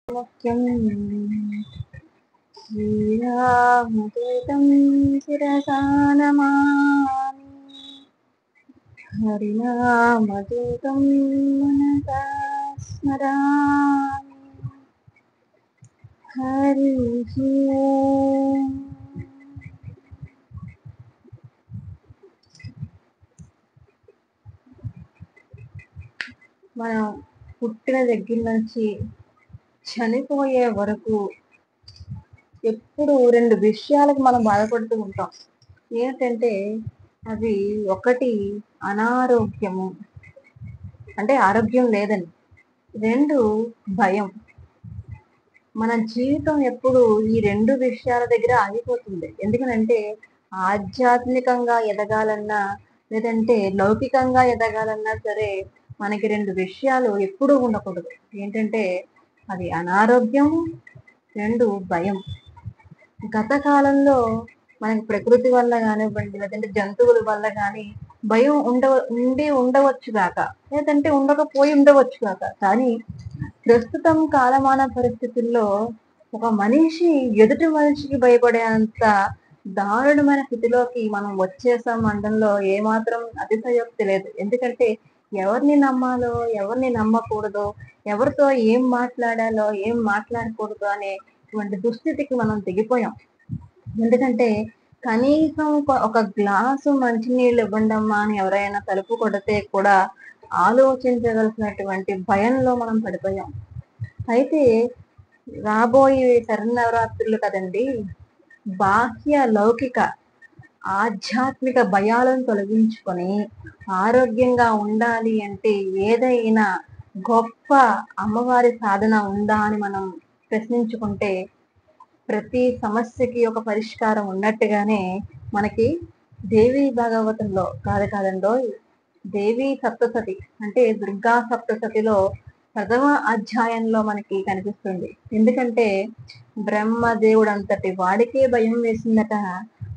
ముఖ్యం శ్రీరామదూతం శిరసా నమామి హరినామదూతం మనసా స్మరామి. హరి ఓం. మనం పుట్టిన దగ్గర నుంచి చనిపోయే వరకు ఎప్పుడు రెండు విషయాలకు మనం బాధపడుతూ ఉంటాం. ఏంటంటే అది ఒకటి అనారోగ్యము, అంటే ఆరోగ్యం లేదని. రెండు భయం. మన జీవితం ఎప్పుడు ఈ రెండు విషయాల దగ్గర ఆగిపోతుంది. ఎందుకనంటే ఆధ్యాత్మికంగా ఎదగాలన్నా లేదంటే లౌకికంగా ఎదగాలన్నా సరే మనకి రెండు విషయాలు ఎప్పుడూ ఉండకూడదు. ఏంటంటే అది అనారోగ్యం, రెండు భయం. గత కాలంలో మనకి ప్రకృతి వల్ల కానివ్వండి లేదంటే జంతువుల వల్ల కానీ భయం ఉండవచ్చు కాక, లేదంటే ఉండకపోయి ఉండవచ్చు కాక, కానీ ప్రస్తుతం కాలమాన పరిస్థితుల్లో ఒక మనిషి ఎదుటి మనిషికి భయపడేంత దారుణమైన స్థితిలోకి మనం వచ్చేసాం అనడంలో ఏమాత్రం అతిశయోక్తి లేదు. ఎందుకంటే ఎవరిని నమ్మాలో ఎవరిని నమ్మకూడదో, ఎవరితో ఏం మాట్లాడాలో ఏం మాట్లాడకూడదు అనేటువంటి దుస్థితికి మనం దిగిపోయాం. ఎందుకంటే కనీసం ఒక గ్లాసు మంచినీళ్ళు ఇవ్వండమ్మా అని ఎవరైనా తలుపు కొడితే కూడా ఆలోచించవలసినటువంటి భయంలో మనం పడిపోయాం. అయితే రాబోయే శరన్నవరాత్రులు కదండి, బాహ్య లౌకిక ఆధ్యాత్మిక భయాలను తొలగించుకొని ఆరోగ్యంగా ఉండాలి అంటే ఏదైనా గొప్ప అమ్మవారి సాధన ఉందా అని మనం ప్రశ్నించుకుంటే ప్రతి సమస్యకి ఒక పరిష్కారం ఉన్నట్టుగానే మనకి దేవి భాగవతంలో కాదండో దేవి సప్తసతి అంటే దుర్గా సప్తసతిలో ప్రథమ అధ్యాయంలో మనకి కనిపిస్తుంది. ఎందుకంటే బ్రహ్మదేవుడు అంతటి వాడికే భయం వేసిందట.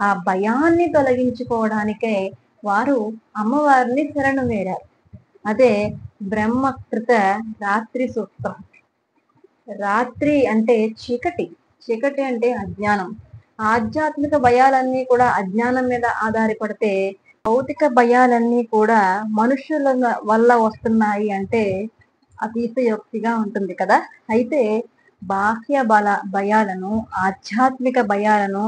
ఆ భయాన్ని తొలగించుకోవడానికే వారు అమ్మవారిని శరణు వేరారు. అదే బ్రహ్మకృత రాత్రి సూక్తం. రాత్రి అంటే చీకటి, చీకటి అంటే అజ్ఞానం. ఆధ్యాత్మిక భయాలన్నీ కూడా అజ్ఞానం మీద ఆధారపడితే భౌతిక భయాలన్నీ కూడా మనుషుల వల్ల వస్తున్నాయి అంటే అతిశయోక్తిగా ఉంటుంది కదా. అయితే బాహ్య భయాలను, ఆధ్యాత్మిక భయాలను,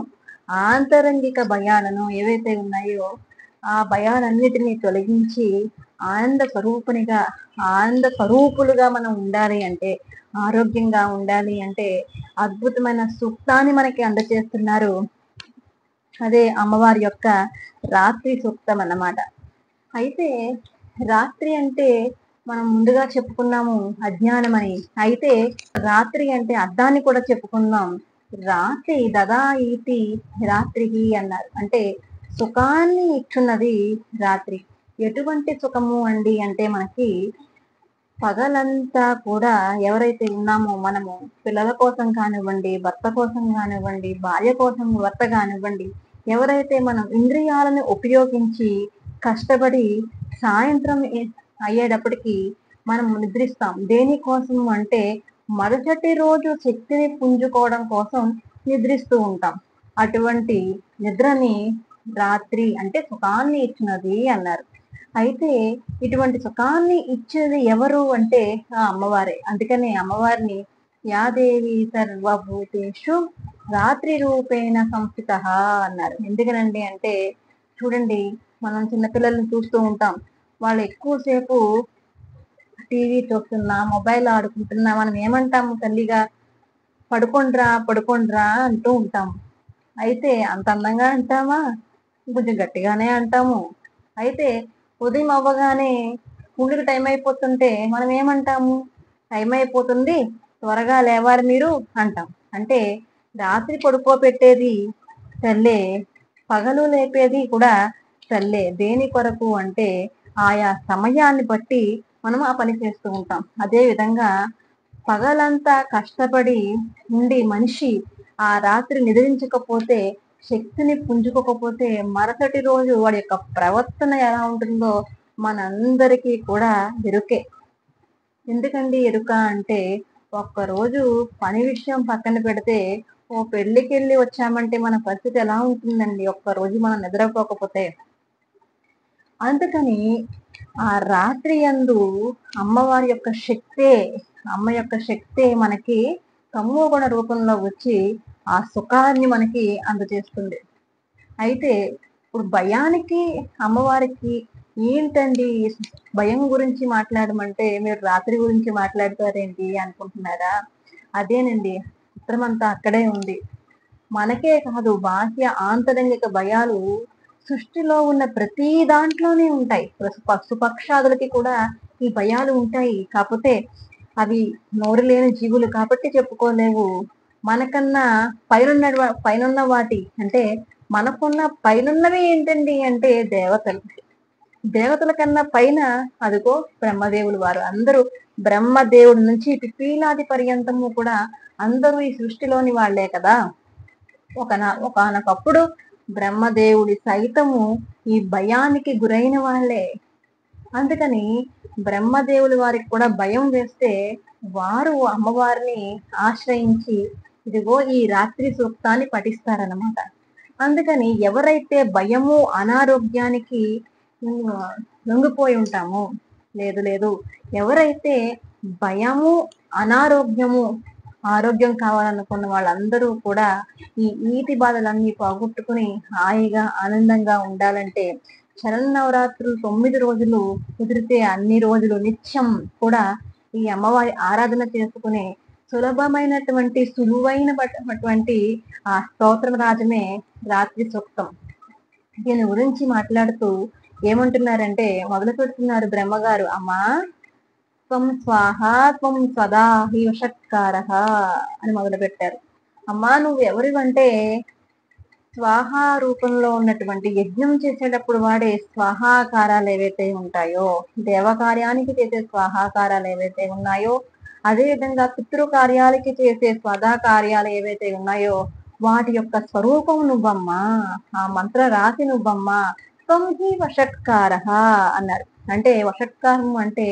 ఆంతరంగిక భయాలను ఏవైతే ఉన్నాయో ఆ భయాలన్నిటినీ తొలగించి ఆనంద స్వరూపులుగా మనం ఉండాలి అంటే, ఆరోగ్యంగా ఉండాలి అంటే అద్భుతమైన సూక్తాన్ని మనకి అందజేస్తున్నారు. అదే అమ్మవారి యొక్క రాత్రి సూక్తం అన్నమాట. అయితే రాత్రి అంటే మనం ముందుగా చెప్పుకున్నాము అజ్ఞానం అని. అయితే రాత్రి అంటే అర్థాన్ని కూడా చెప్పుకున్నాం. రాత్రి దదా ఈతి రాత్రికి అన్నారు. అంటే సుఖాన్ని ఇచ్చున్నది రాత్రి. ఎటువంటి సుఖము అండి అంటే మనకి పగలంతా కూడా ఎవరైతే ఉన్నామో మనము పిల్లల కోసం కానివ్వండి, భర్త కోసం కానివ్వండి, భార్య కోసం భర్త కానివ్వండి, ఎవరైతే మనం ఇంద్రియాలను ఉపయోగించి కష్టపడి సాయంత్రం అయ్యేటప్పటికి మనం నిద్రిస్తాం. దేనికోసం అంటే మరుసటి రోజు శక్తిని పుంజుకోవడం కోసం నిద్రిస్తూ ఉంటాం. అటువంటి నిద్రని రాత్రి అంటే సుఖాన్ని ఇచ్చినది అన్నారు. అయితే ఇటువంటి సుఖాన్ని ఇచ్చేది ఎవరు అంటే ఆ అమ్మవారే. అందుకనే అమ్మవారిని యాదేవి సర్వభూతేషు రాత్రి రూపేణ సంస్థిత అన్నారు. ఎందుకనండి అంటే చూడండి, మనం చిన్నపిల్లల్ని చూస్తూ ఉంటాం. వాళ్ళు ఎక్కువసేపు టీవీ చూస్తున్నా, మొబైల్ ఆడుకుంటున్నా మనం ఏమంటాము తల్లిగా? పడుకోండ్రా అంటూ ఉంటాము. అయితే అంత అందంగా అంటామా? కొంచెం గట్టిగానే అంటాము. అయితే ఉదయం అవ్వగానే స్కూల్కి టైం అయిపోతుంటే మనం ఏమంటాము? టైం అయిపోతుంది, త్వరగా లేవాలి మీరు అంటాం. అంటే రాత్రి పడుకోబెట్టేది తల్లే, పగలు లేపేది కూడా తల్లే. దేని కొరకు అంటే ఆయా సమయాన్ని బట్టి మనం ఆ పని చేస్తూ ఉంటాం. అదే విధంగా పగలంతా కష్టపడి ఉండి మనిషి ఆ రాత్రి నిద్రించకపోతే, శక్తిని పుంజుకోకపోతే మరుసటి రోజు వాడి యొక్క ప్రవర్తన ఎలా ఉంటుందో మనందరికీ కూడా ఎరుకే. ఎందుకండి ఎరుక అంటే ఒక్కరోజు పని విషయం పక్కన పెడితే, ఓ పెళ్ళికెళ్ళి వచ్చామంటే మన పరిస్థితి ఎలా ఉంటుందండి? ఒక్కరోజు మనం నిద్రపోకపోతే. అందుకని ఆ రాత్రి యందు అమ్మవారి యొక్క శక్తే, అమ్మ యొక్క శక్తే మనకి తమోగుణ రూపంలో వచ్చి ఆ సుఖాన్ని మనకి అందజేస్తుంది. అయితే ఇప్పుడు భయానికి అమ్మవారికి ఏంటండి భయం గురించి మాట్లాడమంటే మీరు రాత్రి గురించి మాట్లాడతారేంటి అనుకుంటున్నారా? అదేనండి, చిత్రమంతా అక్కడే ఉంది. మనకే కాదు, బాహ్య ఆంతరంగిక భయాలు సృష్టిలో ఉన్న ప్రతి దాంట్లోనే ఉంటాయి. పశుపక్షాదులకి కూడా ఈ భయాలు ఉంటాయి. కాకపోతే అవి నోరు లేని జీవులు కాబట్టి చెప్పుకోలేవు. మనకన్నా పైనున్న వాటి అంటే మనకున్న పైనున్నవి ఏంటండి అంటే దేవతలు. దేవతల కన్నా పైన అదిగో బ్రహ్మదేవులు వారు. అందరూ బ్రహ్మదేవుడి నుంచి పిపీలాది పర్యంతము కూడా అందరూ ఈ సృష్టిలోని వాళ్లే కదా. ఒకనొకప్పుడు బ్రహ్మదేవుడి సైతము ఈ భయానికి గురైన వాళ్ళే. అందుకని బ్రహ్మదేవుడి వారికి కూడా భయం వేస్తే వారు అమ్మవారిని ఆశ్రయించి ఇదిగో ఈ రాత్రి సూక్తాన్ని పఠిస్తారనమాట. అందుకని ఎవరైతే భయము అనారోగ్యానికి లొంగిపోయి ఉంటామో, లేదు ఎవరైతే భయము అనారోగ్యము ఆరోగ్యం కావాలనుకున్న వాళ్ళందరూ కూడా ఈ ఈతి బాధలన్నీ పోగొట్టుకుని హాయిగా ఆనందంగా ఉండాలంటే శరన్నవరాత్రులు 9 రోజులు కుదిరితే అన్ని రోజులు నిత్యం కూడా ఈ అమ్మవారి ఆరాధన చేసుకునే సులభమైనటువంటి సులువైనటువంటి ఆ స్తోత్రం రాజమే రాత్రి సూక్తం. దీని గురించి మాట్లాడుతూ ఏమంటున్నారంటే మొదలు పెడుతున్నారు బ్రహ్మగారు. అమ్మా త్వం స్వాహ త్వం సదా హి వషట్కారః అని మొదలు పెట్టారు. అమ్మా నువ్వు ఎవరివంటే స్వాహ రూపంలో ఉన్నటువంటి యజ్ఞం చేసేటప్పుడు వాడే స్వాహాకారాలు ఏవైతే ఉంటాయో, దేవకార్యానికి చేసే స్వాహాకారాలు ఏవైతే ఉన్నాయో, అదేవిధంగా పితృకార్యాలకి చేసే స్వదా కార్యాలు ఏవైతే ఉన్నాయో వాటి యొక్క స్వరూపం నువ్వమ్మా, ఆ మంత్ర రాశి నువ్వమ్మా. త్వం హి వషట్కారః అన్నారు. అంటే వషట్కారము అంటే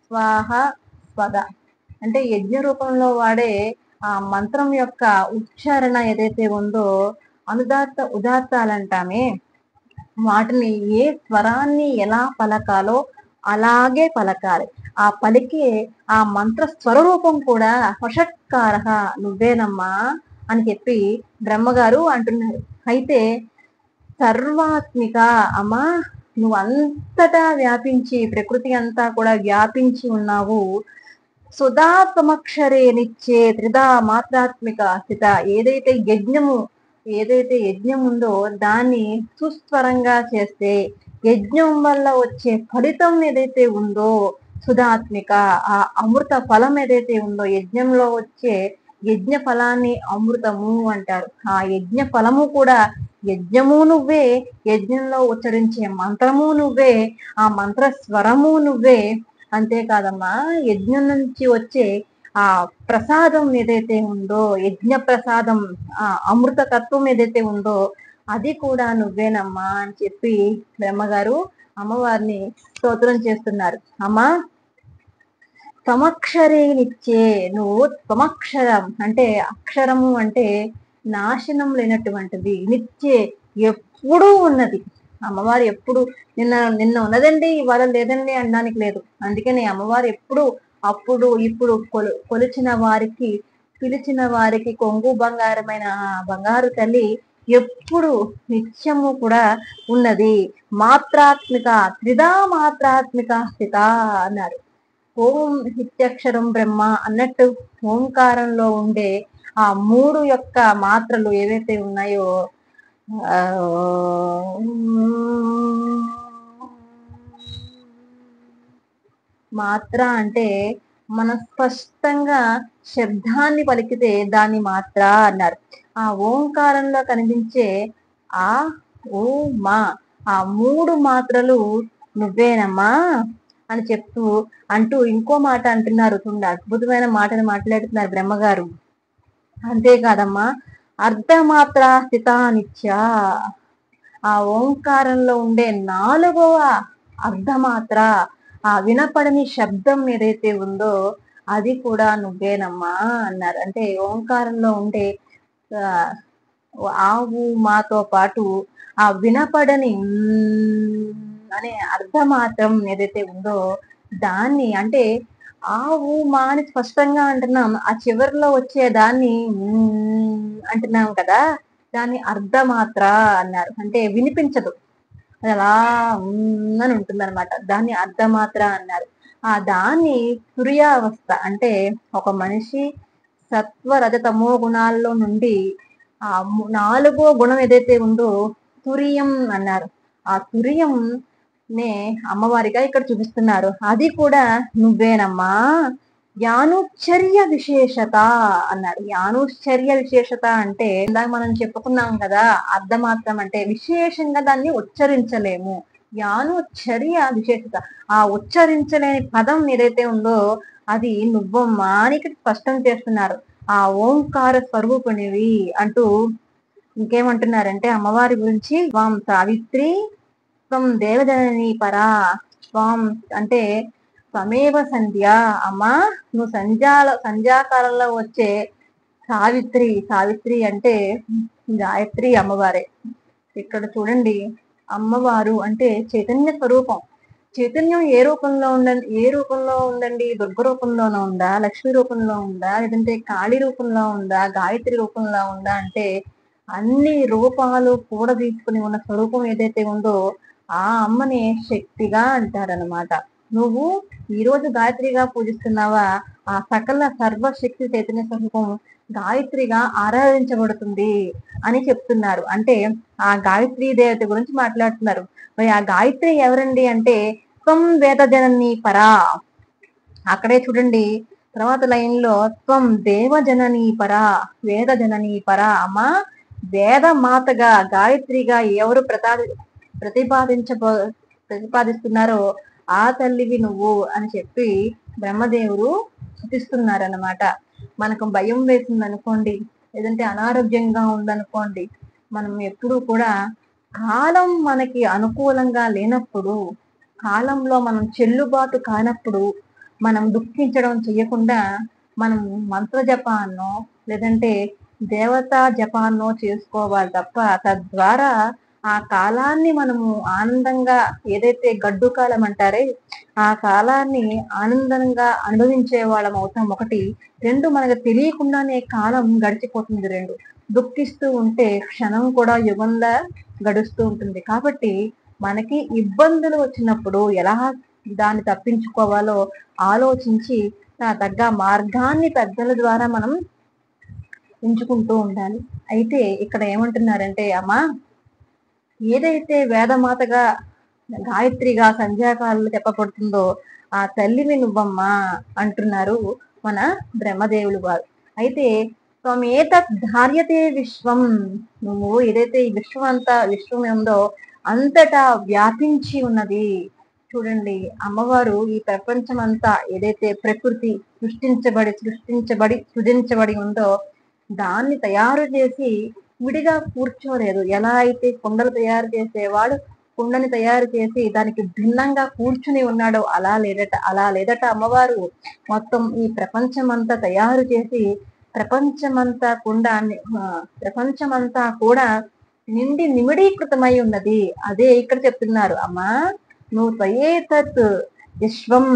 స్వాహ స్వద అంటే యజ్ఞ రూపంలో వాడే ఆ మంత్రం యొక్క ఉచ్చారణ ఏదైతే ఉందో ఉదాత్తాలంటామే, వాటిని ఏ స్వరాన్ని ఎలా పలకాలో అలాగే పలకాలి. ఆ పలికే ఆ మంత్ర స్వరూపం కూడా వషట్కారః నువ్వేనమ్మా అని చెప్పి బ్రహ్మగారు అంటున్నారు. అయితే సర్వాత్మిక అమ్మా, నువ్వు అంతటా వ్యాపించి ప్రకృతి అంతా కూడా వ్యాపించి ఉన్నావు. సుధా త్వమక్షరే నిచ్చే త్రిధా మాత్రాత్మిక స్థిత. ఏదైతే యజ్ఞం ఉందో దాన్ని సుస్వరంగా చేస్తే యజ్ఞం వల్ల వచ్చే ఫలితం ఏదైతే ఉందో సుధాత్మిక, ఆ అమృత ఫలం ఏదైతే ఉందో యజ్ఞంలో వచ్చే యజ్ఞ ఫలాన్ని అమృతము అంటారు. ఆ యజ్ఞ ఫలము కూడా యజ్ఞము నువ్వే, యజ్ఞంలో ఉచ్చరించే మంత్రము నువ్వే, ఆ మంత్ర స్వరము నువ్వే. అంతేకాదమ్మా, యజ్ఞం నుంచి వచ్చే ఆ ప్రసాదం ఏదైతే ఉందో యజ్ఞ ప్రసాదం, ఆ అమృత తత్వం ఏదైతే ఉందో అది కూడా నువ్వేనమ్మా అని చెప్పి బ్రహ్మగారు అమ్మవారిని స్తోత్రం చేస్తున్నారు. అమ్మా త్వమక్షరేనిచ్చే, నువ్వు త్వమక్షరం అంటే అక్షరము అంటే నాశనం లేనటువంటిది, నిచ్చే ఎప్పుడూ ఉన్నది. అమ్మవారు ఎప్పుడు నిన్న ఉన్నదండి ఇవాళ లేదండి అనడానికి లేదు. అందుకని అమ్మవారు ఎప్పుడు అప్పుడు ఇప్పుడు కొలిచిన వారికి పిలిచిన వారికి కొంగు బంగారమైన బంగారు తల్లి ఎప్పుడు నిత్యము కూడా ఉన్నది. మాత్రాత్మిక త్రిధా మాత్రాత్మిక స్థిత అన్నారు. ఓం నిత్యక్షరం బ్రహ్మ అన్నట్టు ఓంకారంలో ఉండే ఆ 3 యొక్క మాత్రలు ఏవైతే ఉన్నాయో మాత్ర అంటే మనం స్పష్టంగా శబ్దాన్ని పలికితే దాన్ని మాత్ర అన్నారు. ఆ ఓంకారంలో కనిపించే ఆ ఓ మా ఆ 3 మాత్రలు నువ్వేనమ్మా అని అంటూ ఇంకో మాట అంటున్నారు. అద్భుతమైన మాటను మాట్లాడుతున్నారు బ్రహ్మగారు. అంతేకాదమ్మా, అర్ధమాత్ర స్థితానిత్య, ఆ ఓంకారంలో ఉండే 4వ అర్ధమాత్ర, ఆ వినపడని శబ్దం ఏదైతే ఉందో అది కూడా నువ్వేనమ్మా అన్నారు. అంటే ఓంకారంలో ఉండే ఆ, ఆవు మాతో పాటు ఆ వినపడని అనే అర్థమాత్రం ఏదైతే ఉందో దాన్ని అంటే ఆవు మా అని స్పష్టంగా అంటున్నాం, ఆ చివరిలో వచ్చే దాన్ని అంటున్నాం కదా, దాన్ని అర్ధమాత్ర అన్నారు. అంటే వినిపించదు, అది అలా అని ఉంటుంది అనమాట, దాన్ని అర్ధమాత్ర అన్నారు. ఆ దాన్ని తుర్యావస్థ అంటే ఒక మనిషి సత్వ రజతమో గుణాల్లో నుండి ఆ నాలుగో గుణం ఏదైతే ఉందో తురియం అన్నారు. ఆ తురియం నే అమ్మవారిగా ఇక్కడ చూపిస్తున్నారు. అది కూడా నువ్వేనమ్మా, యానుచర్య విశేషత అన్నారు. యానుచర్య విశేషత అంటే ఇందాక మనం చెప్పుకున్నాం కదా, అర్ధమాత్రం అంటే విశేషంగా దాన్ని ఉచ్చరించలేము. యానుచర్య విశేషత, ఆ ఉచ్చరించలేని పదం ఏదైతే ఉందో అది నువ్వమ్మా అని ఇక్కడ స్పష్టం చేస్తున్నారు. ఆ ఓంకార స్వరూపిణివి అంటూ ఇంకేమంటున్నారంటే అమ్మవారి గురించి, స్వాం సావిత్రి స్వం దేవజనని పరా, స్వాం అంటే స్వమేవ సంధ్య, అమ్మా నువ్వు సంధ్యాకాలంలో వచ్చే సావిత్రి. సావిత్రి అంటే గాయత్రి అమ్మవారే. ఇక్కడ చూడండి, అమ్మవారు అంటే చైతన్య స్వరూపం. చైతన్యం ఏ రూపంలో ఉందండి? దుర్గ రూపంలోనూ ఉందా, లక్ష్మి రూపంలో ఉందా, లేదంటే కాళీ రూపంలో ఉందా, గాయత్రి రూపంలో ఉందా అంటే అన్ని రూపాలు కూడా తీసుకుని ఉన్న స్వరూపం ఏదైతే ఉందో ఆ అమ్మని శక్తిగా అంటారనమాట. నువ్వు ఈ రోజు గాయత్రిగా పూజిస్తున్నావా, ఆ సకల సర్వశక్తి చైతన్య స్వరూపం గాయత్రిగా ఆరాధించబడుతుంది అని చెప్తున్నారు. అంటే ఆ గాయత్రి దేవత గురించి మాట్లాడుతున్నారు. మరి ఆ గాయత్రి ఎవరండి అంటే త్వం వేదజనని పరా. అక్కడే చూడండి తర్వాత లైన్ లో త్వం దేవజనని పరా, వేదజనని పరా. అమ్మ వేద మాతగా గాయత్రిగా ఎవరు ప్రతిపాదిస్తున్నారో ఆ తల్లివి నువ్వు అని చెప్పి బ్రహ్మదేవుడు స్థుతిస్తున్నారన్నమాట. మనకు భయం వేసింది అనుకోండి, లేదంటే అనారోగ్యంగా ఉందనుకోండి, మనం ఎప్పుడూ కూడా కాలం మనకి అనుకూలంగా లేనప్పుడు, కాలంలో మనం చెల్లుబాటు కానప్పుడు మనం దుఃఖించడం చెయ్యకుండా మనం మంత్ర జపాన్నో లేదంటే దేవతా జపాన్నో చేసుకోవాలి తప్ప, తద్వారా ఆ కాలాన్ని మనము ఆనందంగా, ఏదైతే గడ్డు కాలం అంటారే ఆ కాలాన్ని ఆనందంగా అనుభవించే వాళ్ళం అవుతాం. ఒకటి. రెండు, మనకు తెలియకుండానే కాలం గడిచిపోతుంది. రెండు, దుఃఖిస్తూ ఉంటే క్షణం కూడా యుగంలా గడుస్తూ ఉంటుంది. కాబట్టి మనకి ఇబ్బందులు వచ్చినప్పుడు ఎలా దాన్ని తప్పించుకోవాలో ఆలోచించి తగ్గ మార్గాన్ని పెద్దల ద్వారా మనం ఎంచుకుంటూ ఉండాలి. అయితే ఇక్కడ ఏమంటున్నారంటే అమ్మా, ఏదైతే వేదమాతగా గాయత్రిగా సంధ్యాకాలంలో చెప్పబడుతుందో ఆ తల్లిని నువ్వమ్మా అంటున్నారు మన బ్రహ్మదేవులు వారు. అయితే త్వమేతత్ ధార్యతే విశ్వం, నువ్వు ఏదైతే ఈ విశ్వం ఉందో అంతటా వ్యాపించి ఉన్నది. చూడండి, అమ్మవారు ఈ ప్రపంచం అంతా ఏదైతే ప్రకృతి సృజించబడి ఉందో దాన్ని తయారు చేసి విడిగా కూర్చోలేదు. ఎలా అయితే కుండలు తయారు చేసేవాడు కుండని తయారు చేసి దానికి భిన్నంగా కూర్చుని ఉన్నాడో అలా లేదట అమ్మవారు. మొత్తం ఈ ప్రపంచమంతా తయారు చేసి ప్రపంచమంతా కూడా నిండి నిమిడీకృతమై ఉన్నది. అదే ఇక్కడ చెప్తున్నారు, అమ్మా నువ్వు త్వయేతత్ విశ్వం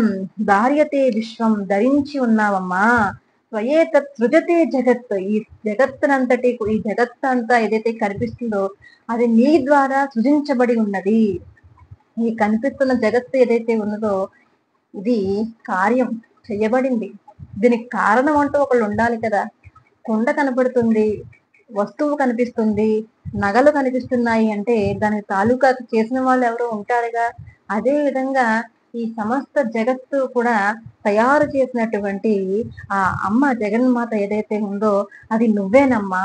ధార్యతే విశ్వం, ధరించి ఉన్నావమ్మా. త్వయేతత్ సృజతే జగత్, ఈ జగత్ అంతా ఏదైతే కనిపిస్తుందో అది నీ ద్వారా సృజించబడి ఉన్నది. ఈ కనిపిస్తున్న జగత్తు ఏదైతే ఉన్నదో ఇది కార్యం చెయ్యబడింది. దీనికి కారణం అంటూ ఒకళ్ళు ఉండాలి కదా. కొండ కనపడుతుంది, వస్తువు కనిపిస్తుంది, నగలు కనిపిస్తున్నాయి అంటే దానికి తాలూకా చేసిన వాళ్ళు ఎవరో ఉంటారుగా. అదే విధంగా ఈ సమస్త జగత్తు కూడా తయారు చేసినటువంటి ఆ అమ్మ జగన్మాత ఏదైతే ఉందో అది నువ్వేనమ్మా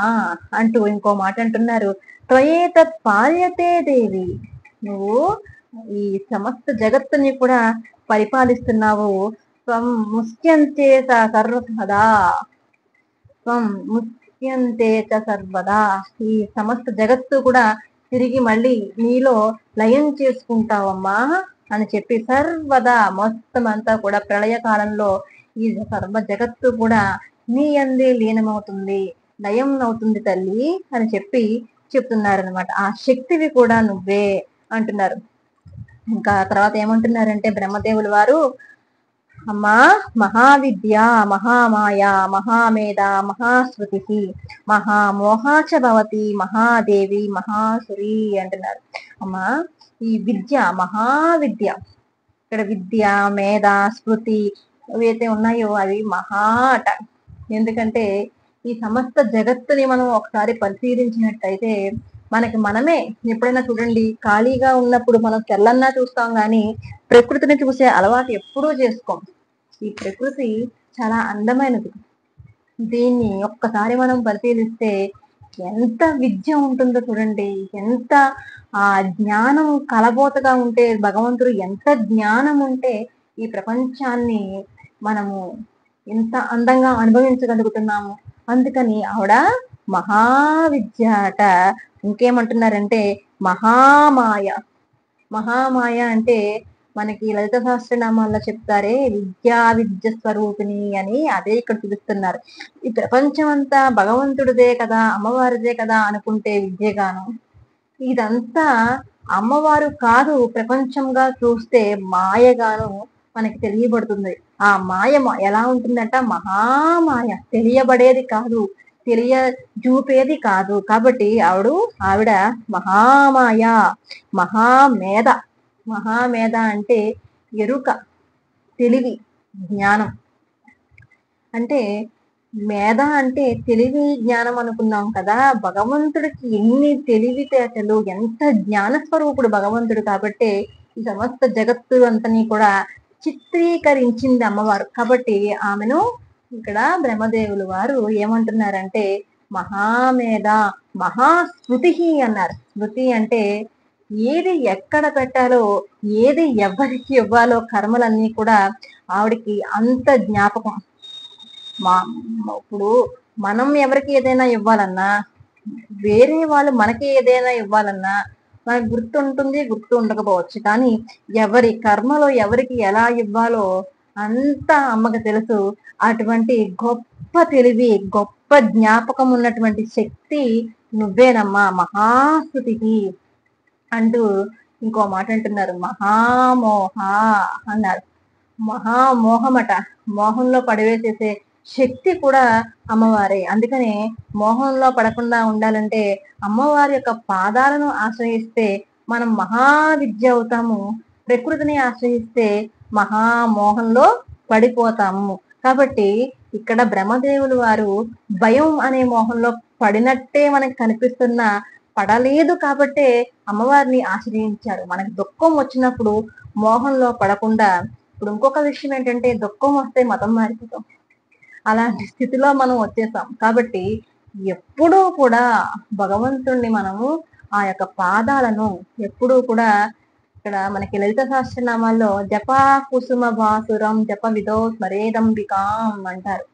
అంటూ ఇంకో మాట అంటున్నారు, త్వయేతత్ పాల్యతే దేవి, నువ్వు ఈ సమస్త జగత్తుని కూడా పరిపాలిస్తున్నావు. త్వం ముచ్యంతే సర్వదా, త్వం ముచ్యంతే సర్వదా, ఈ సమస్త జగత్తు కూడా తిరిగి మళ్ళీ నీలో లయం చేసుకుంటావమ్మా అని చెప్పి సర్వదా మొత్తం అంతా కూడా ప్రళయ కాలంలో ఈ సర్వ జగత్తు కూడా నీ అందే లీనమవుతుంది, లయం అవుతుంది తల్లి అని చెప్పి చెప్తున్నారు అనమాట. ఆ శక్తివి కూడా నువ్వే అంటున్నారు. ఇంకా తర్వాత ఏమంటున్నారంటే బ్రహ్మదేవులు వారు, అమ్మా మహావిద్య మహామాయ మహామేధ మహాశ్రుతి మహామోహాచ భవతి మహాదేవి మహాసురి అంటున్నారు. అమ్మా ఈ విద్య మహావిద్య, ఇక్కడ విద్య మేధ స్మృతి ఏవైతే ఉన్నాయో అవి మహా అట. ఎందుకంటే ఈ సమస్త జగత్తుని మనం ఒకసారి పరిశీలించినట్టయితే మనకి మనమే ఎప్పుడైనా చూడండి, ఖాళీగా ఉన్నప్పుడు మనం తెల్లన్నా చూస్తాం కానీ ప్రకృతిని చూసే అలవాటు ఎప్పుడూ చేసుకోం. ఈ ప్రకృతి చాలా అందమైనది. దీన్ని ఒక్కసారి మనం పరిశీలిస్తే ఎంత విద్య ఉంటుందో చూడండి, ఎంత ఆ జ్ఞానం కలబోతగా ఉంటే, భగవంతుడు ఎంత జ్ఞానం ఉంటే ఈ ప్రపంచాన్ని మనము ఎంత అందంగా అనుభవించగలుగుతున్నాము. అందుకని ఆవిడ మహావిద్య అట. ఇంకేమంటున్నారంటే మహామాయ. మహామాయ అంటే మనకి లలిత సహస్రనామాల్లో చెప్తారే విద్య స్వరూపిణి అని, అదే ఇక్కడ చూపిస్తున్నారు. ఈ ప్రపంచం అంతా భగవంతుడిదే కదా, అమ్మవారిదే కదా అనుకుంటే విద్యగాను, ఇదంతా అమ్మవారు కాదు, ప్రపంచంగా చూస్తే మాయగాను మనకి తెలియబడుతుంది. ఆ మాయ ఎలా ఉంటుందంట, మహామాయ, తెలియబడేది కాదు, చూపేది కాదు. కాబట్టి ఆవిడ మహామాయ మహామేధ. మహామేధ అంటే ఎరుక, తెలివి, జ్ఞానం. అంటే మేధ అంటే తెలివి జ్ఞానం అనుకున్నాం కదా, భగవంతుడికి ఎన్ని తెలివితేటలు, ఎంత జ్ఞాన స్వరూపుడు భగవంతుడు. కాబట్టి ఈ సమస్త జగత్తు అంతని కూడా చిత్రీకరించింది అమ్మవారు. కాబట్టి ఆమెను ఇక్కడ బ్రహ్మదేవులు వారు ఏమంటున్నారంటే మహామేధ మహాస్మృతి అన్నారు. స్మృతి అంటే ఏది ఎక్కడ పెట్టాలో, ఏది ఎవరికి ఇవ్వాలో కర్మలన్నీ కూడా ఆవిడికి అంత జ్ఞాపకం. ఇప్పుడు మనం ఎవరికి ఏదైనా ఇవ్వాలన్నా, వేరే వాళ్ళు మనకి ఏదైనా ఇవ్వాలన్నా మనకు గుర్తు ఉంటుంది, గుర్తు ఉండకపోవచ్చు. కానీ ఎవరి కర్మలో ఎవరికి ఎలా ఇవ్వాలో అంతా అమ్మకి తెలుసు. అటువంటి గొప్ప తెలివి, గొప్ప జ్ఞాపకం ఉన్నటువంటి శక్తి నువ్వేనమ్మా మహాస్తుతికి అంటూ ఇంకో మాట అంటున్నారు. మహామోహ అన్నారు. మహామోహమట, మోహంలో పడివేసేసే శక్తి కూడా అమ్మవారే. అందుకనే మోహంలో పడకుండా ఉండాలంటే అమ్మవారి యొక్క పాదాలను ఆశ్రయిస్తే మనం మహావిద్య అవుతాము, ప్రకృతిని ఆశ్రయిస్తే మహామోహంలో పడిపోతాము. కాబట్టి ఇక్కడ బ్రహ్మదేవులు వారు భయం అనే మోహంలో పడినట్టే మనకు కనిపిస్తున్న పడలేదు కాబట్టే అమ్మవారిని ఆశ్రయించారు. మనకి దుఃఖం వచ్చినప్పుడు మోహంలో పడకుండా, ఇప్పుడు ఇంకొక విషయం ఏంటంటే దుఃఖం వస్తే మతం మారిపోతాం, అలాంటి స్థితిలో మనం వచ్చేసాం. కాబట్టి ఎప్పుడూ కూడా భగవంతుణ్ణి మనము ఆ యొక్క పాదాలను ఎప్పుడూ కూడా, ఇక్కడ మనకి లలిత సహస్రనామాల్లో జపా కుసుమ భాసురం జప విదో స్మరేదంబికాం అంటారు.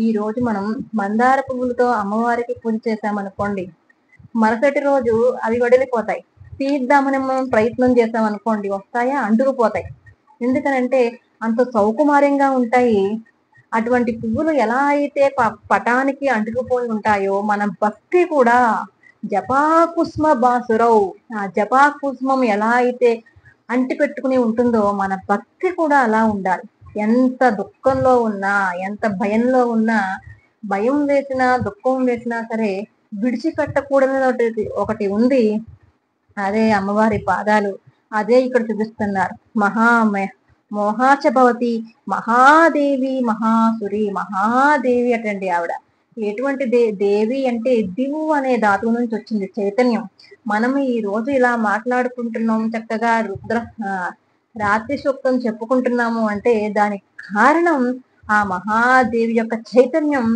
ఈ రోజు మనం మందార పువ్వులతో అమ్మవారికి పూజ చేసామనుకోండి, మరుసటి రోజు అవి వడిలిపోతాయి. తీద్దామని మనం ప్రయత్నం చేసామనుకోండి, వస్తాయా, అంటుకుపోతాయి. ఎందుకనంటే అంత సౌకుమార్యంగా ఉంటాయి. అటువంటి పువ్వులు ఎలా అయితే పటానికి అంటుకుపోయి ఉంటాయో, మన భక్తి కూడా జపాకుస్మ బాసురవు, ఆ జపాకుస్మం ఎలా అయితే అంటి పెట్టుకుని ఉంటుందో మన భక్తి కూడా అలా ఉండాలి. ఎంత దుఃఖంలో ఉన్నా, ఎంత భయంలో ఉన్నా, భయం వేసినా దుఃఖం వేసినా సరే విడిచిపెట్టకూడదు ఒకటి ఉంది, అదే అమ్మవారి పాదాలు. అదే ఇక్కడ చూపిస్తున్నారు. మోహాచ భవతి మహాదేవి మహాసురి. మహాదేవి అటండి ఆవిడ. ఎటువంటి దేవి అంటే దివు అనే ధాతువు నుంచి వచ్చింది, చైతన్యం. మనం ఈ రోజు ఇలా మాట్లాడుకుంటున్నాం, చక్కగా రాత్రి సూక్తం చెప్పుకుంటున్నాము అంటే దానికి కారణం ఆ మహాదేవి యొక్క చైతన్యం.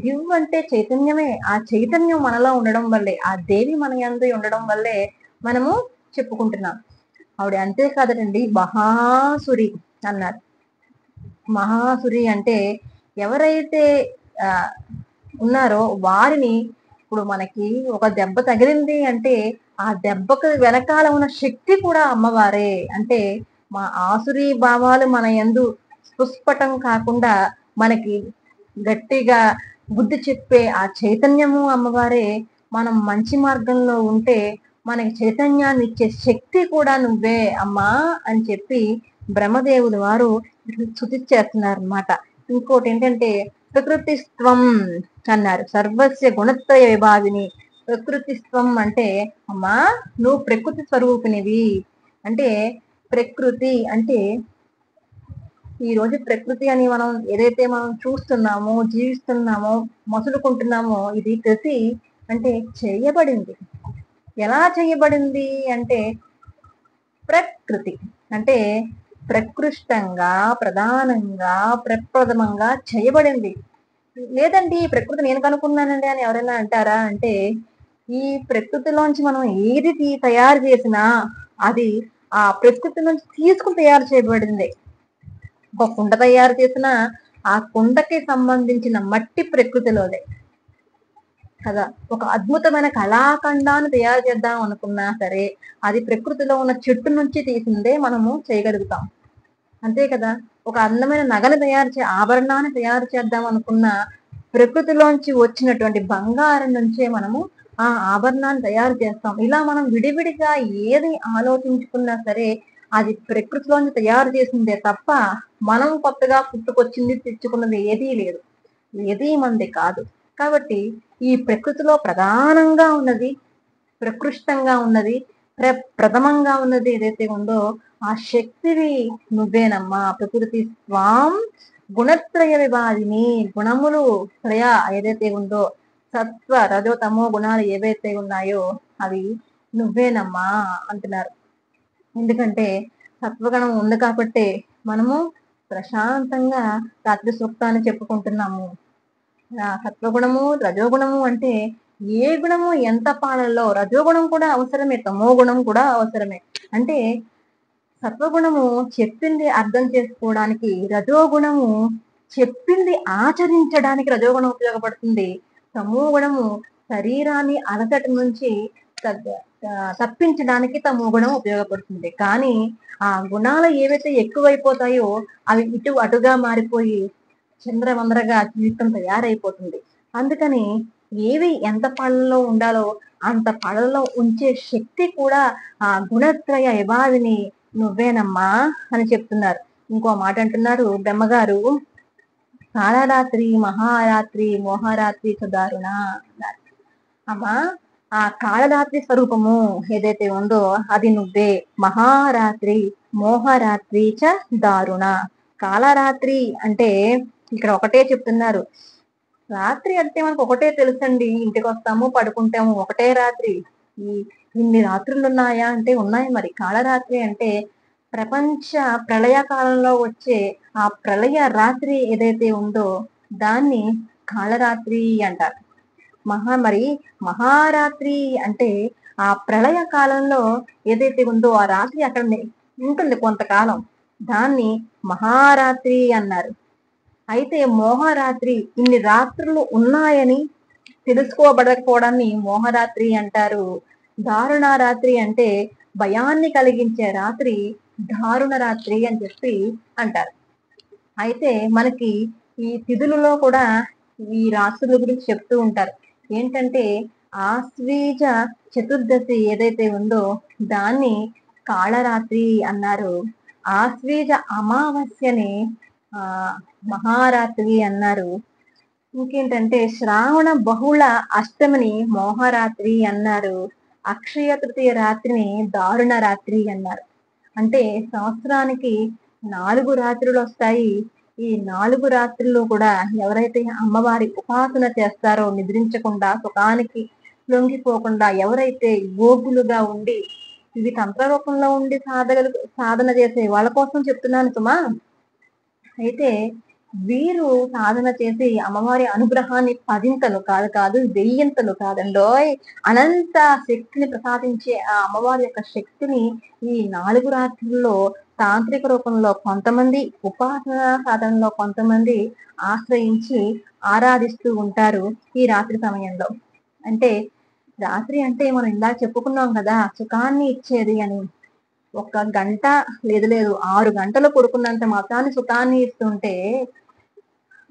దివ్ అంటే చైతన్యమే. ఆ చైతన్యం మనలో ఉండడం వల్లే, ఆ దేవి మన యందు ఉండడం వల్లే మనము చెప్పుకుంటున్నాం. ఆవిడ అంతేకాదండి మహాసురి అన్నారు. మహాసురి అంటే ఎవరైతే ఉన్నారో వారిని, ఇప్పుడు మనకి ఒక దెబ్బ తగిలింది అంటే ఆ దెబ్బకు వెనకాల ఉన్న శక్తి కూడా అమ్మవారే. అంటే మా ఆసురి భావాలు మన యందు పుష్పటం కాకుండా మనకి గట్టిగా బుద్ధి చెప్పే ఆ చైతన్యము అమ్మవారే. మనం మంచి మార్గంలో ఉంటే మనకి చైతన్యాన్ని ఇచ్చే శక్తి కూడా నువ్వే అమ్మా అని చెప్పి బ్రహ్మదేవులు వారు స్తుతిచేస్తున్నారు అనమాట. ఇంకోటి ఏంటంటే ప్రకృతిస్త్వం అన్నారు. సర్వస్య గుణత్రయ విభావిని. ప్రకృతిస్త్వం అంటే అమ్మా నువ్వు ప్రకృతి స్వరూపినివి. అంటే ప్రకృతి అంటే ఈ రోజు ప్రకృతి అని మనం ఏదైతే మనం చూస్తున్నామో, జీవిస్తున్నామో, మసులుకుంటున్నామో ఇది ప్రతి అంటే చేయబడింది. ఎలా చేయబడింది అంటే ప్రకృతి అంటే ప్రకృష్టంగా, ప్రధానంగా, ప్రప్రథమంగా చేయబడింది. లేదండి ఈ ప్రకృతి నేను కనుక్కున్నానండి అని ఎవరైనా అంటారా అంటే ఈ ప్రకృతిలోంచి మనం ఏది తయారు చేసినా అది ఆ ప్రకృతి నుంచి తీసుకుని తయారు చేయబడింది. ఒక కుండ తయారు చేసిన ఆ కుండకి సంబంధించిన మట్టి ప్రకృతిలోదే కదా. ఒక అద్భుతమైన కళాఖండాన్ని తయారు చేద్దాం అనుకున్నా సరే అది ప్రకృతిలో ఉన్న చెట్టు నుంచి తీసిందే మనము చేయగలుగుతాం. అంతే కదా. ఒక అందమైన నగలు ఆభరణాన్ని తయారు చేద్దాం అనుకున్న ప్రకృతిలోంచి వచ్చినటువంటి బంగారం నుంచే మనము ఆ ఆభరణాన్ని తయారు చేస్తాం. ఇలా మనం విడివిడిగా ఏది ఆలోచించుకున్నా సరే అది ప్రకృతిలోంచి తయారు చేసిందే తప్ప మనం కొత్తగా పుట్టుకొచ్చింది తెచ్చుకున్నది ఏదీ లేదు. ఏదీ మంది కాదు. కాబట్టి ఈ ప్రకృతిలో ప్రధానంగా ఉన్నది, ప్రకృష్టంగా ఉన్నది, ప్రథమంగా ఉన్నది ఏదైతే ఉందో ఆ శక్తివి నువ్వేనమ్మా. ప్రకృతి స్వాం గుణత్రయ విభాగిని. గుణములు త్రయ ఏదైతే ఉందో సత్వ రజో తమో గుణాలు ఏవైతే ఉన్నాయో అవి నువ్వేనమ్మా అంటున్నారు. ఎందుకంటే సత్వగుణం ఉంది కాబట్టి మనము ప్రశాంతంగా రాత్రి సూక్తాన్ని చెప్పుకుంటున్నాము. సత్వగుణము రజోగుణము అంటే ఏ గుణము ఎంత పాలల్లో రజోగుణం కూడా అవసరమే, తమో గుణం కూడా అవసరమే. అంటే సత్వగుణము చెప్పింది అర్థం చేసుకోవడానికి, రజోగుణము చెప్పింది ఆచరించడానికి రజోగుణం ఉపయోగపడుతుంది. తమో గుణము శరీరాన్ని అలసట నుంచి తప్పించడానికి తమో గుణం ఉపయోగపడుతుంది. కానీ ఆ గుణాలు ఏవైతే ఎక్కువైపోతాయో అవి ఇటు అటుగా మారిపోయి చంద్రవందరగా జీవితం తయారైపోతుంది. అందుకని ఏవి ఎంత పళ్ళలో ఉండాలో అంత పళ్ళలో ఉంచే శక్తి కూడా ఆ గుణత్రయ విభావిని నువ్వేనమ్మా అని చెప్తున్నారు. ఇంకో మాట అంటున్నారు బ్రహ్మగారు, కాళరాత్రి మహారాత్రి మోహరాత్రి సుదారుణ అన్నారు. అమ్మా ఆ కాళరాత్రి స్వరూపము ఏదైతే ఉందో అది నువ్వే. మహారాత్రి మోహరాత్రి చ దారుణ. కాళరాత్రి అంటే ఇక్కడ ఒకటే చెప్తున్నారు. రాత్రి అంటే మనకు ఒకటే తెలుసండి, ఇంటికి వస్తాము పడుకుంటాము ఒకటే రాత్రి. ఇన్ని రాత్రులు ఉన్నాయా అంటే ఉన్నాయి. మరి కాళరాత్రి అంటే ప్రపంచ ప్రళయ కాలంలో వచ్చే ఆ ప్రళయ రాత్రి ఏదైతే ఉందో దాన్ని కాళరాత్రి అంటారు. మరి మహారాత్రి అంటే ఆ ప్రళయ కాలంలో ఏదైతే ఉందో ఆ రాత్రి అక్కడ ఉంటుంది కొంతకాలం, దాన్ని మహారాత్రి అన్నారు. అయితే మోహరాత్రి ఇన్ని రాత్రులు ఉన్నాయని తెలుసుకోబడకపోవడాన్ని మోహరాత్రి అంటారు. దారుణ రాత్రి అంటే భయాన్ని కలిగించే రాత్రి దారుణ రాత్రి అని చెప్పి అంటారు. అయితే మనకి ఈ తిథులలో కూడా ఈ రాత్రుల గురించి చెప్తూ ఉంటారు. ఏంటంటే ఆశ్వీజ చతుర్దశి ఏదైతే ఉందో దాన్ని కాళరాత్రి అన్నారు. ఆశ్వీజ అమావాస్యని మహారాత్రి అన్నారు. ఇంకేంటంటే శ్రావణ బహుళ అష్టమిని మోహరాత్రి అన్నారు. అక్షయ తృతీయ రాత్రిని దారుణ రాత్రి అన్నారు. అంటే సంవత్సరానికి 4 రాత్రులు వస్తాయి. ఈ 4 రాత్రులు కూడా ఎవరైతే అమ్మవారి ఉపాసన చేస్తారో, నిద్రించకుండా సుఖానికి లొంగిపోకుండా ఎవరైతే యోగులుగా ఉండి ఇవి తంత్ర రూపంలో ఉండి సాధన చేసే వాళ్ళ కోసం చెప్తున్నాను సుమా. అయితే వీరు సాధన చేసి అమ్మవారి అనుగ్రహాన్ని 10 కాదు 1000 కాదండోయ్ అనంత శక్తిని ప్రసాదించే ఆ అమ్మవారి యొక్క శక్తిని ఈ 4 రాత్రుల్లో తాంత్రిక రూపంలో కొంతమంది, ఉపాసన సాధనలో కొంతమంది ఆశ్రయించి ఆరాధిస్తూ ఉంటారు ఈ రాత్రి సమయంలో. అంటే రాత్రి అంటే మనం ఇందాక చెప్పుకున్నాం కదా సుఖాన్ని ఇచ్చేది అని. ఒక గంట లేదు లేదు 6 గంటలు పడుకున్నంత మాత్రాన్ని సుఖాన్ని ఇస్తుంటే,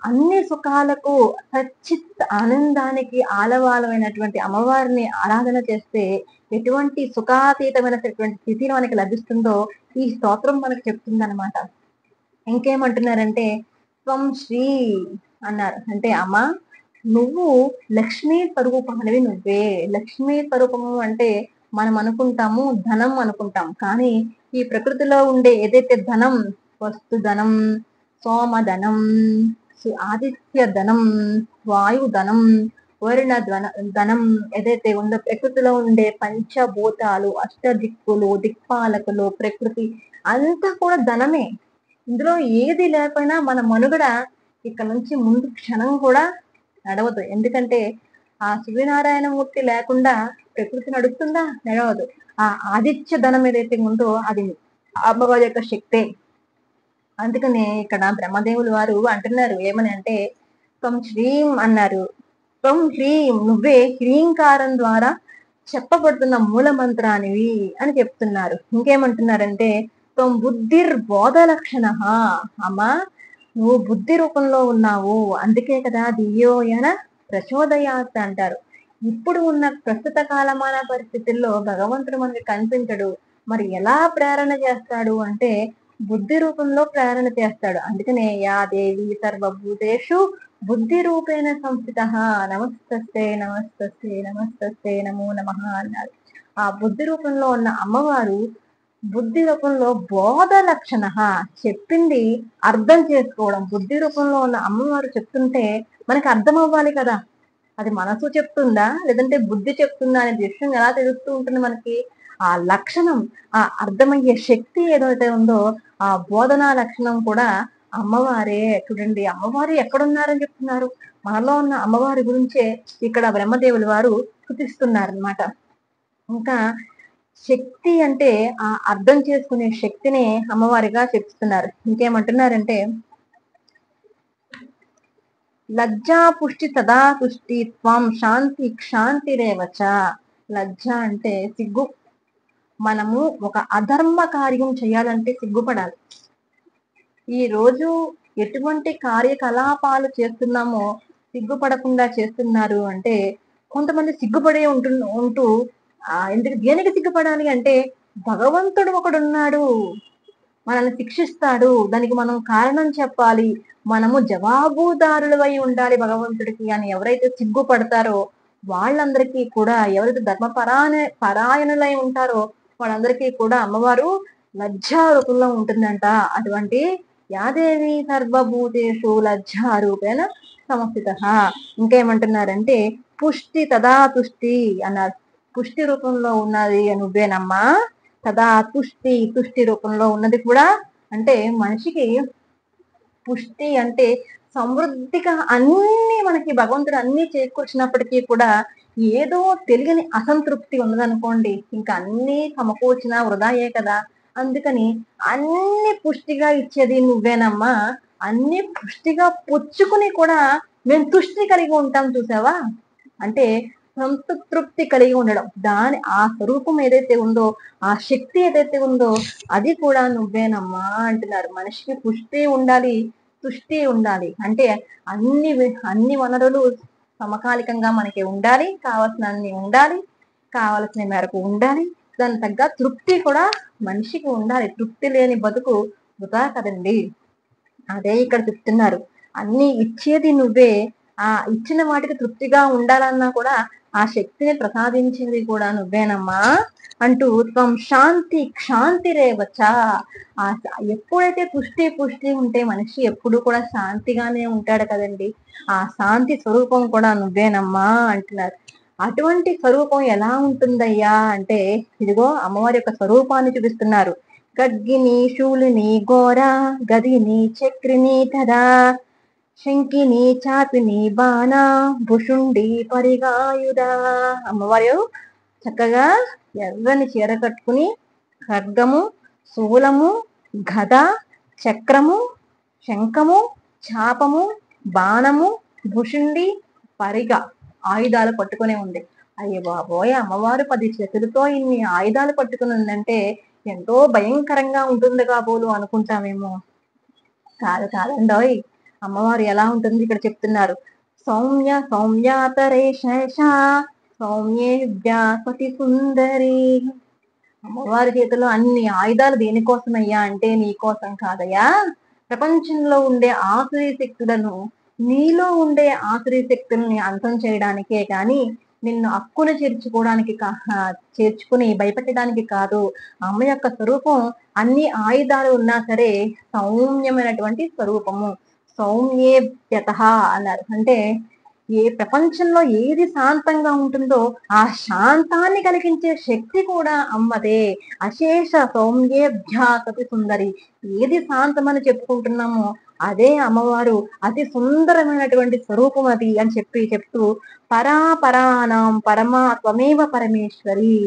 అన్ని సుఖాలకు సచ్చిత్ ఆనందానికి ఆలవాలమైనటువంటి అమ్మవారిని ఆరాధన చేస్తే ఎటువంటి సుఖాతీతమైనటువంటి స్థితి మనకి లభిస్తుందో ఈ స్తోత్రం మనకు చెప్తుందన్నమాట. ఇంకేమంటున్నారంటే త్వం శ్రీ అన్నారు. అంటే అమ్మ నువ్వు లక్ష్మీ స్వరూపమనివి నువ్వే. లక్ష్మీ స్వరూపము అంటే మనం అనుకుంటాము ధనం అనుకుంటాం. కానీ ఈ ప్రకృతిలో ఉండే ఏదైతే ధనం, వస్తు ధనం, సోమధనం, ఆదిత్య ధనం, వాయు ధనం, వర్ణ ధనం ఏదైతే ఉందో ప్రకృతిలో ఉండే పంచభూతాలు, అష్టదిక్కులు, దిక్పాలకులు, ప్రకృతి అంతా కూడా ధనమే. ఇందులో ఏది లేకపోయినా మన మనుగడ ఇక్కడ నుంచి ముందు క్షణం కూడా నడవదు. ఎందుకంటే ఆ సూర్యనారాయణమూర్తి లేకుండా ప్రకృతి నడుస్తుందా? నడవదు. ఆ ఆదిత్య ధనం ఏదైతే ఉందో అది అమ్మవారి యొక్క శక్తే. అందుకనే ఇక్కడ బ్రహ్మదేవులు వారు అంటున్నారు ఏమని అంటే త్వం శ్రీం అన్నారు. త్వం హ్రీం నువ్వే హ్రీంకారం ద్వారా చెప్పబడుతున్న మూల మంత్రానివి అని చెప్తున్నారు. ఇంకేమంటున్నారంటే త్వం బుద్ధిర్ బోధ లక్షణ. అమ్మా నువ్వు బుద్ధి రూపంలో ఉన్నావు, అందుకే కదా దియోయన ప్రచోదయాత్ అంటారు. ఇప్పుడు ఉన్న ప్రస్తుత కాలమాన పరిస్థితుల్లో భగవంతుడు మనకి కనిపించడు. మరి ఎలా ప్రేరణ చేస్తాడు అంటే బుద్ధి రూపంలో ప్రేరణ చేస్తాడు. అందుకనే యా దేవి సర్వభూతేషు బుద్ధి రూపేణ సంస్థిత నమస్తస్తే నమస్తస్తే నమస్తస్తే నమో నమః అన్నారు. ఆ బుద్ధి రూపంలో ఉన్న అమ్మవారు బుద్ధి రూపంలో బోధ లక్షణ, చెప్పింది అర్థం చేసుకోవడం. బుద్ధి రూపంలో ఉన్న అమ్మవారు చెప్తుంటే మనకి అర్థం అవ్వాలి కదా. అది మనసు చెప్తుందా లేదంటే బుద్ధి చెప్తుందా అనే విషయం ఎలా తెలుస్తూ ఉంటుంది మనకి? ఆ లక్షణం, ఆ అర్థమయ్యే శక్తి ఏదైతే ఉందో ఆ బోధనా లక్షణం కూడా అమ్మవారే. చూడండి అమ్మవారు ఎక్కడున్నారని చెప్తున్నారు. మనలో ఉన్న అమ్మవారి గురించే ఇక్కడ బ్రహ్మదేవుల వారు స్తుతిస్తున్నారు అన్నమాట. ఇంకా శక్తి అంటే ఆ అర్థం చేసుకునే శక్తిని అమ్మవారిగా చెప్తున్నారు. ఇంకేమంటున్నారంటే లజ్జా పుష్టి సదా తుష్టి త్వం శాంతి క్షాంతిరేవచ. లజ్జ అంటే సిగ్గు. మనము ఒక అధర్మ కార్యం చేయాలంటే సిగ్గుపడాలి. ఈ రోజు ఎటువంటి కార్యకలాపాలు చేస్తున్నామో సిగ్గుపడకుండా చేస్తున్నారు అంటే కొంతమంది సిగ్గుపడే ఉంటూ ఎందుకు దేనికి సిగ్గుపడాలి అంటే భగవంతుడు ఒకడున్నాడు, మనల్ని శిక్షిస్తాడు, దానికి మనం కారణం చెప్పాలి, మనము జవాబుదారులవై ఉండాలి భగవంతుడికి అని ఎవరైతే సిగ్గుపడతారో వాళ్ళందరికీ కూడా, ఎవరైతే పరాయణులై ఉంటారో వాళ్ళందరికీ కూడా అమ్మవారు లజ్జా రూపంలో ఉంటుందంట. అటువంటి యాదేవి సర్వభూతేషు లజ్జా రూపేణ సమస్థిత. ఇంకేమంటున్నారంటే పుష్టి తదా తుష్టి అన్నారు. పుష్టి రూపంలో ఉన్నది నువ్వేనమ్మా. తదా తుష్టి, తుష్టి రూపంలో ఉన్నది కూడా. అంటే మనిషికి పుష్టి అంటే సమృద్ధిగా అన్ని మనకి భగవంతుడు అన్ని చేకూర్చినప్పటికీ కూడా ఏదో తెలియని అసంతృప్తి ఉన్నదనుకోండి, ఇంకా అన్ని సమకూర్చిన వృధాయే కదా. అందుకని అన్ని పుష్టిగా ఇచ్చేది నువ్వేనమ్మా. అన్ని పుష్టిగా పుచ్చుకుని కూడా మేము తుష్టి కలిగి ఉంటాం చూసావా. అంటే సంతృప్తి కలిగి ఉండడం, దాని ఆ స్వరూపం ఏదైతే ఉందో, ఆ శక్తి ఏదైతే ఉందో అది కూడా నువ్వేనమ్మా అంటున్నారు. మనిషికి పుష్టి ఉండాలి, తుష్టి ఉండాలి. అంటే అన్ని వనరులు సమకాలికంగా మనకి ఉండాలి, కావలసినన్ని ఉండాలి, కావలసిన మేరకు ఉండాలి, దాని తగ్గ తృప్తి కూడా మనిషికి ఉండాలి. తృప్తి లేని బతుకు వృధా కదండి. అదే ఇక్కడ చెప్తున్నారు. అన్ని ఇచ్చేది నువ్వే, ఆ ఇచ్చిన వాటికి తృప్తిగా ఉండాలన్నా కూడా ఆ శక్తిని ప్రసాదించింది కూడా నువ్వేనమ్మా అంటూ త్వం శాంతి క్షాంతిరేవచ. ఆ ఎప్పుడైతే పుష్టి ఉంటే మనిషి ఎప్పుడు కూడా శాంతిగానే ఉంటాడు కదండి. ఆ శాంతి స్వరూపం కూడా నువ్వేనమ్మా అంటున్నారు. అటువంటి స్వరూపం ఎలా ఉంటుందయ్యా అంటే ఇదిగో అమ్మవారి యొక్క స్వరూపాన్ని చూపిస్తున్నారు. ఖడ్గిని శూలిని ఘోర గదిని చక్రిని తదా శంకిని చాపిని బాణ భుషుండి పరిగాయుధ. అమ్మవారు చక్కగా ఎర్రని చీర కట్టుకుని ఖడ్గము, శూలము, గద, చక్రము, శంఖము, చాపము, బాణము, భుషుండి, పరిగ ఆయుధాలు పట్టుకునే ఉంది. అయ్యో బాబోయ్, అమ్మవారు 10 చేతులతో ఇన్ని ఆయుధాలు పట్టుకుని ఉందంటే ఎంతో భయంకరంగా ఉంటుంది కాబోలు అనుకుంటామేమో. కాదండోయ్. అమ్మవారు ఎలా ఉంటుంది ఇక్కడ చెప్తున్నారు. సౌమ్య సౌమ్యాతరే శేష సౌమ్యే వ్యాసతి సుందరి. అమ్మవారి చేతిలో అన్ని ఆయుధాలు దేనికోసమయ్యా అంటే నీకోసం కాదయ్యా, ప్రపంచంలో ఉండే ఆసురీ శక్తులను, నీలో ఉండే ఆసురీ శక్తుల్ని అంతం చేయడానికే కానీ నిన్ను అక్కున చేర్చుకుని భయపెట్టడానికి కాదు. అమ్మ యొక్క స్వరూపం అన్ని ఆయుధాలు ఉన్నా సరే సౌమ్యమైనటువంటి స్వరూపము. సౌమ్యేభ్యత అన్నారు. అంటే ఏ ప్రపంచంలో ఏది శాంతంగా ఉంటుందో ఆ శాంతాన్ని కలిగించే శక్తి కూడా అమ్మదే. అశేష సౌమ్యేభ్యాసతి సుందరి. ఏది శాంతమని చెప్పుకుంటున్నామో అదే అమ్మవారు అతి సుందరమైనటువంటి స్వరూపం అది అని చెప్తూ పరాపరాణం పరమా త్వమేవ పరమేశ్వరి.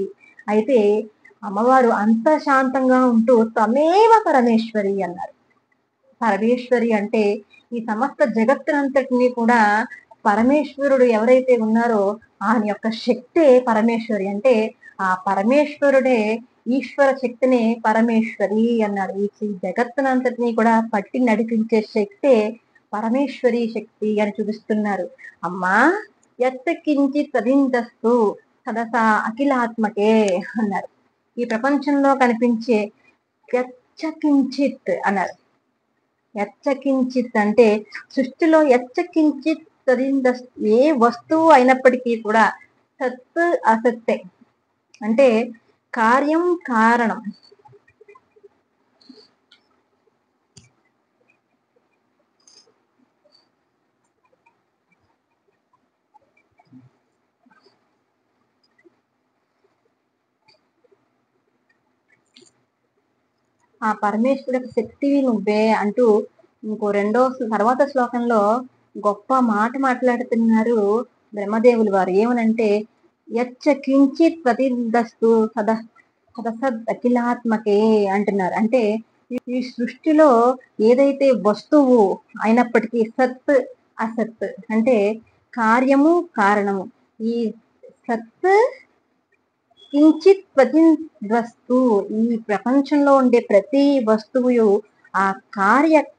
అయితే అమ్మవారు అంత శాంతంగా ఉంటూ త్వమేవ పరమేశ్వరి అన్నారు. పరమేశ్వరి అంటే ఈ సమస్త జగత్తునంతటినీ కూడా పరమేశ్వరుడు ఎవరైతే ఉన్నారో ఆయన యొక్క శక్తే పరమేశ్వరి. అంటే ఆ పరమేశ్వరుడే ఈశ్వర శక్తిని పరమేశ్వరి అన్నారు. ఈ జగత్తునంతటినీ కూడా పట్టి నడిపించే శక్తే పరమేశ్వరి శక్తి అని చూపిస్తున్నారు. అమ్మా ఎత్త కించిత్ తదిందస్తు సదసా అఖిలాత్మకే అన్నారు. ఈ ప్రపంచంలో కనిపించే యచ్చకించిత్ అన్నారు. యచ్చకించిత్ అంటే సృష్టిలో యచ్చకించిత్ తదిందస్తు ఏ వస్తువు అయినప్పటికీ కూడా సత్ అసత్తే. అంటే కార్యం కారణం. ఆ పరమేశ్వరుడి శక్తివి నువ్వే అంటూ ఇంకో తర్వాత శ్లోకంలో గొప్ప మాట మాట్లాడుతున్నారు బ్రహ్మదేవులు వారు. ఏమనంటే యచ్చ కించిత్ ప్రతిదస్తు సదసద్ అఖిలాత్మకే అంటున్నారు. అంటే ఈ సృష్టిలో ఏదైతే వస్తువు అయినప్పటికీ సత్ అసత్ అంటే కార్యము కారణము. ఈ సత్ కించిత్ వస్తు ఈ ప్రపంచంలో ఉండే ప్రతి వస్తువు ఆ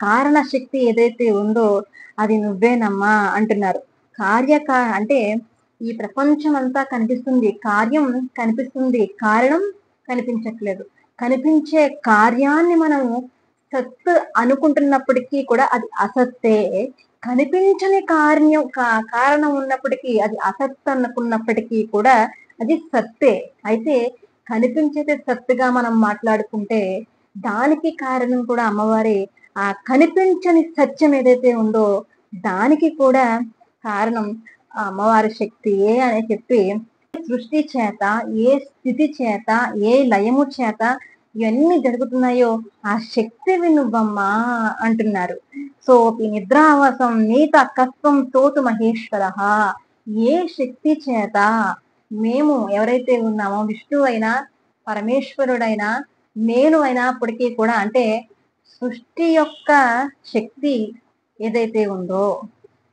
కారణ శక్తి ఏదైతే ఉందో అది నువ్వేనమ్మా అంటున్నారు. అంటే ఈ ప్రపంచం అంతా కనిపిస్తుంది, కార్యం కనిపిస్తుంది, కారణం కనిపించట్లేదు. కనిపించే కార్యాన్ని మనము సత్ అనుకుంటున్నప్పటికీ కూడా అది అసత్తే. కనిపించని కారణం ఉన్నప్పటికీ అది అసత్ అనుకున్నప్పటికీ కూడా అది సత్తే. అయితే కనిపించేది సత్తుగా మనం మాట్లాడుకుంటే దానికి కారణం కూడా అమ్మవారి ఆ కనిపించని సత్యం ఏదైతే ఉందో దానికి కూడా కారణం ఆ అమ్మవారి శక్తియే అని చెప్పి సృష్టి చేత ఏ స్థితి చేత ఏ లయము చేత ఇవన్నీ జరుగుతున్నాయో ఆ శక్తివి నువ్వమ్మా అంటున్నారు. సో నిద్రావసం నీత కస్వం తోతు మహేశ్వర. ఏ శక్తి చేత మేము ఎవరైతే ఉన్నామో విష్ణువు అయినా పరమేశ్వరుడైనా నేను అయినప్పటికీ కూడా అంటే సృష్టి యొక్క శక్తి ఏదైతే ఉందో,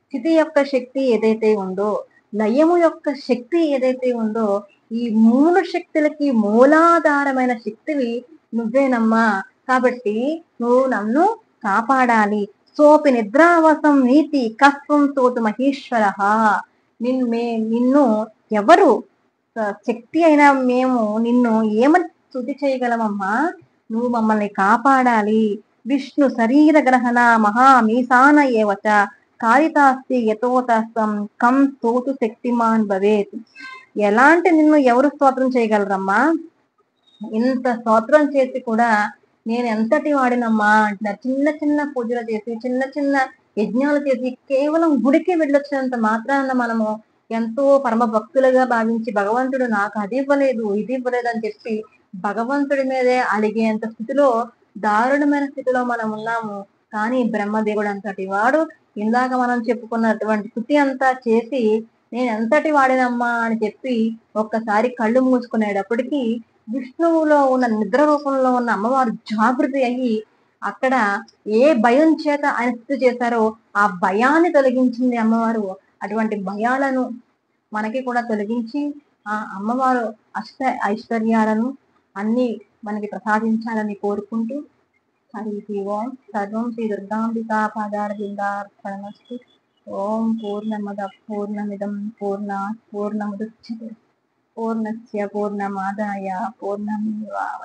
స్థితి యొక్క శక్తి ఏదైతే ఉందో, లయము యొక్క శక్తి ఏదైతే ఉందో ఈ మూడు శక్తులకి మూలాధారమైన శక్తివి నువ్వేనమ్మా. కాబట్టి నువ్వు నన్ను కాపాడాలి. సోపి నిద్రావసం నీతి కస్వం తోతు మహేశ్వర. నిన్ను ఎవరు శక్తి అయినా మేము నిన్ను ఏమని స్తుతి చేయగలమమ్మా? నువ్వు మమ్మల్ని కాపాడాలి. విష్ణు శరీర గ్రహణ మహామీసాన ఏవచ కారితాస్తి యథోతస్తం కం స్తోతు శక్తిమాన్ భవేత్. ఎలాంటి నిన్ను ఎవరు స్తోత్రం చేయగలరమ్మా? ఇంత స్తోత్రం చేసి కూడా నేను ఎంతటి వాడినమ్మా అంటున్నారు. చిన్న చిన్న పూజలు చేసి చిన్న చిన్న యజ్ఞాలు చేసి కేవలం గుడికి వెళ్ళొచ్చినంత మాత్రాన మనము ఎంతో పరమ భక్తులుగా భావించి భగవంతుడు నాకు అది ఇవ్వలేదు ఇది ఇవ్వలేదు అని చెప్పి భగవంతుడి మీదే అలిగేంత స్థితిలో దారుణమైన స్థితిలో మనం ఉన్నాము. కానీ బ్రహ్మదేవుడు అంతటి వాడు ఇందాక మనం చెప్పుకున్నటువంటి స్థితి అంతా చేసి నేను ఎంతటి వాడినమ్మా అని చెప్పి ఒక్కసారి కళ్ళు మూసుకునేటప్పటికీ విష్ణువులో ఉన్న నిద్ర రూపంలో ఉన్న అమ్మవారు జాగృతి అయ్యి అక్కడ ఏ భయం చేత ఆయన స్థితి చేశారో ఆ భయాన్ని తొలగించింది అమ్మవారు. అటువంటి భయాలను మనకి కూడా తొలగించి ఆ అమ్మవారు ఐశ్వర్యాలను అన్ని మనకి ప్రసాదించాలని కోరుకుంటూ హరి ఓం. సర్వం శ్రీ దుర్గాంబికా పాదారవిందార్పణమస్తు. ఓం పూర్ణమద పూర్ణమిదం పూర్ణాత్ పూర్ణముదచ్యతే పూర్ణస్య పూర్ణమాదాయ పూర్ణమేవావశిష్యతే.